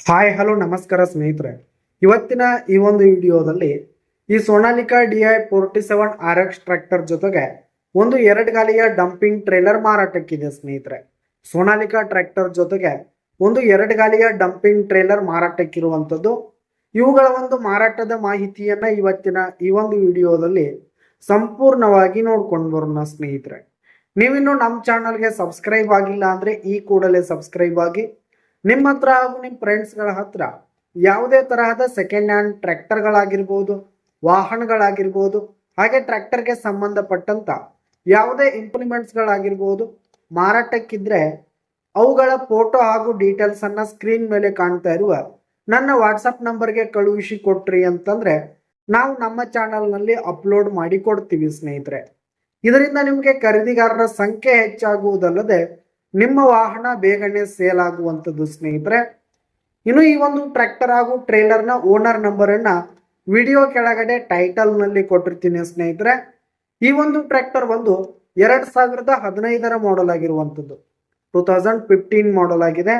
Hi hello ನಮಸ್ಕಾರ ಸ್ನೇಹಿತರೆ. ಇವತ್ತಿನ ಈ ಒಂದು ವಿಡಿಯೋದಲ್ಲಿ ಈ ಸೋನಾಲಿಕಾ DI 47 RX ಟ್ರ್ಯಾಕ್ಟರ್ ಜೊತೆಗೆ ಒಂದು 2 ಗಾಲಿಯ ಡಂಪಿಂಗ್ ಟ್ರೇಲರ್ ಮಾರಾಟಕ್ಕಿದೆ ಸ್ನೇಹಿತರೆ. ಸೋನಾಲಿಕಾ ಟ್ರ್ಯಾಕ್ಟರ್ ಜೊತೆಗೆ ಒಂದು 2 ಗಾಲಿಯ ಡಂಪಿಂಗ್ ಟ್ರೇಲರ್ ಮಾರಾಟಕ್ಕಿರುವಂಥದ್ದು. ಇವುಗಳ ಒಂದು ಮಾರಾಟದ ಮಾಹಿತಿಯನ್ನ ಇವತ್ತಿನ ಈ ಒಂದು ವಿಡಿಯೋದಲ್ಲಿ ಸಂಪೂರ್ಣವಾಗಿ ನೋಡ್ಕೊಂಡು ಬರೋಣ ಸ್ನೇಹಿತರೆ. ನೀವಿನ್ನು ನಮ್ಮ ಚಾನಲ್ಗೆ ಸಬ್ಸ್ಕ್ರೈಬ್ ಆಗಿಲ್ಲ ಅಂದ್ರೆ ಈ ಕೂಡಲೇ ಸಬ್ಸ್ಕ್ರೈಬ್ ಆಗಿ ನಿಮ್ಮ ಹತ್ರ ಹಾಗೂ ನಿಮ್ಮ ಫ್ರೆಂಡ್ಸ್ಗಳ ಹತ್ರ ಯಾವುದೇ ತರಹದ ಸೆಕೆಂಡ್ ಹ್ಯಾಂಡ್ ಟ್ರ್ಯಾಕ್ಟರ್ಗಳಾಗಿರ್ಬೋದು, ವಾಹನಗಳಾಗಿರ್ಬೋದು, ಹಾಗೆ ಟ್ರ್ಯಾಕ್ಟರ್ಗೆ ಸಂಬಂಧಪಟ್ಟಂತ ಯಾವುದೇ ಇಂಪ್ಲಿಮೆಂಟ್ಸ್ಗಳಾಗಿರ್ಬೋದು ಮಾರಾಟಕ್ಕಿದ್ರೆ ಅವುಗಳ ಫೋಟೋ ಹಾಗೂ ಡೀಟೇಲ್ಸ್ ಅನ್ನ ಸ್ಕ್ರೀನ್ ಮೇಲೆ ಕಾಣ್ತಾ ಇರುವ ನನ್ನ ವಾಟ್ಸಪ್ ನಂಬರ್ಗೆ ಕಳುಹಿಸಿ ಕೊಟ್ರಿ ಅಂತಂದ್ರೆ ನಾವು ನಮ್ಮ ಚಾನಲ್ನಲ್ಲಿ ಅಪ್ಲೋಡ್ ಮಾಡಿ ಕೊಡ್ತೀವಿ ಸ್ನೇಹಿತರೆ. ಇದರಿಂದ ನಿಮಗೆ ಖರೀದಿಗಾರರ ಸಂಖ್ಯೆ ಹೆಚ್ಚಾಗುವುದಲ್ಲದೆ ನಿಮ್ಮ ವಾಹನ ಬೇಗನೆ ಸೇಲ್ ಆಗುವಂಥದ್ದು ಸ್ನೇಹಿತರೆ. ಇನ್ನು ಈ ಒಂದು ಟ್ರ್ಯಾಕ್ಟರ್ ಹಾಗೂ ಟ್ರೇಲರ್ನ ಓನರ್ ನಂಬರ್ ಅನ್ನ ವಿಡಿಯೋ ಕೆಳಗಡೆ ಟೈಟಲ್ ನಲ್ಲಿ ಕೊಟ್ಟಿರ್ತೀನಿ ಸ್ನೇಹಿತರೆ. ಈ ಒಂದು ಟ್ರ್ಯಾಕ್ಟರ್ ಒಂದು 2015ರ ಮಾಡೆಲ್ ಆಗಿರುವಂಥದ್ದು, 2015 ಮಾಡೆಲ್ ಆಗಿದೆ.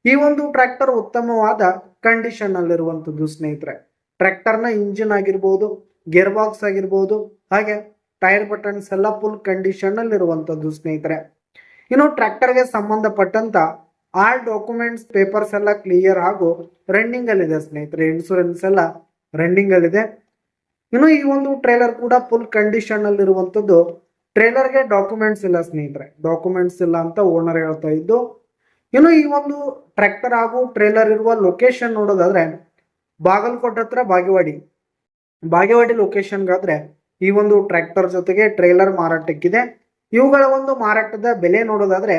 ಈ ಒಂದು ಟ್ರ್ಯಾಕ್ಟರ್ ಉತ್ತಮವಾದ ಕಂಡೀಷನ್ ಅಲ್ಲಿರುವಂಥದ್ದು ಸ್ನೇಹಿತರೆ. ಟ್ರ್ಯಾಕ್ಟರ್ನ ಇಂಜಿನ್ ಆಗಿರ್ಬೋದು, ಗೇರ್ ಬಾಕ್ಸ್ ಆಗಿರ್ಬೋದು, ಹಾಗೆ ಟೈರ್ ಬಟನ್ಸ್ ಎಲ್ಲ ಫುಲ್ ಕಂಡೀಷನ್ ಅಲ್ಲಿ ಇರುವಂಥದ್ದು ಸ್ನೇಹಿತರೆ. ಇನ್ನು ಟ್ರ್ಯಾಕ್ಟರ್ಗೆ ಸಂಬಂಧಪಟ್ಟಂತ ಆಲ್ ಡಾಕ್ಯುಮೆಂಟ್ಸ್ ಪೇಪರ್ಸ್ ಎಲ್ಲ ಕ್ಲಿಯರ್ ಹಾಗೂ ರನ್ನಿಂಗ್ ಅಲ್ಲಿದೆ ಸ್ನೇಹಿತರೆ. ಇನ್ಶೂರೆನ್ಸ್ ಎಲ್ಲ ರನ್ನಿಂಗ್ ಅಲ್ಲಿದೆ. ಇನ್ನು ಈ ಒಂದು ಟ್ರೇಲರ್ ಕೂಡ ಫುಲ್ ಕಂಡೀಷನ್ ಅಲ್ಲಿ ಇರುವಂತದ್ದು. ಟ್ರೇಲರ್ಗೆ ಡಾಕ್ಯುಮೆಂಟ್ಸ್ ಇಲ್ಲ ಸ್ನೇಹಿತರೆ, ಡಾಕ್ಯುಮೆಂಟ್ಸ್ ಇಲ್ಲ ಅಂತ ಓನರ್ ಹೇಳ್ತಾ ಇದ್ದು. ಇನ್ನು ಈ ಒಂದು ಟ್ರ್ಯಾಕ್ಟರ್ ಹಾಗೂ ಟ್ರೇಲರ್ ಇರುವ ಲೊಕೇಶನ್ ನೋಡೋದಾದ್ರೆ ಬಾಗಲಕೋಟೆ ಹತ್ರ ಬಾಗೇವಾಡಿ ಲೊಕೇಶನ್ಗಾದ್ರೆ ಈ ಒಂದು ಟ್ರ್ಯಾಕ್ಟರ್ ಜೊತೆಗೆ ಟ್ರೇಲರ್ ಮಾರಾಟಕ್ಕಿದೆ. ಇವುಗಳ ಒಂದು ಮಾರಾಟದ ಬೆಲೆ ನೋಡೋದಾದ್ರೆ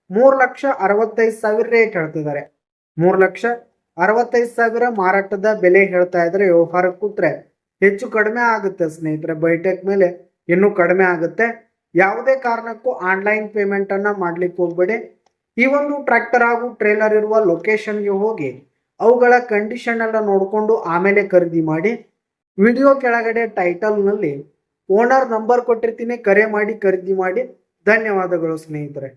3,65,000 ರೇಟ್ ಹೇಳ್ತಿದ್ದಾರೆ. 3,65,000 ಮಾರಾಟದ ಬೆಲೆ ಹೇಳ್ತಾ ಇದ್ರೆ ವ್ಯವಹಾರ ಕೂತ್ರೆ ಹೆಚ್ಚು ಕಡಿಮೆ ಆಗುತ್ತೆ ಸ್ನೇಹಿತರೆ. ಬೈಟೆಕ್ ಮೇಲೆ ಇನ್ನೂ ಕಡಿಮೆ ಆಗುತ್ತೆ. ಯಾವುದೇ ಕಾರಣಕ್ಕೂ ಆನ್ಲೈನ್ ಪೇಮೆಂಟ್ ಅನ್ನ ಮಾಡ್ಲಿಕ್ಕೆ ಹೋಗ್ಬೇಡಿ. ಈ ಒಂದು ಟ್ರ್ಯಾಕ್ಟರ್ ಹಾಗೂ ಟ್ರೇಲರ್ ಇರುವ ಲೊಕೇಶನ್ಗೆ ಹೋಗಿ ಅವುಗಳ ಕಂಡೀಷನ್ ಎಲ್ಲ ನೋಡಿಕೊಂಡು ಆಮೇಲೆ ಖರೀದಿ ಮಾಡಿ. ವಿಡಿಯೋ ಕೆಳಗಡೆ ಟೈಟಲ್ ನಲ್ಲಿ ಓನರ್ ನಂಬರ್ ಕೊಟ್ಟಿರ್ತೀನಿ, ಕರೆ ಮಾಡಿ ಖರೀದಿ ಮಾಡಿ. ಧನ್ಯವಾದಗಳು ಸ್ನೇಹಿತರೆ.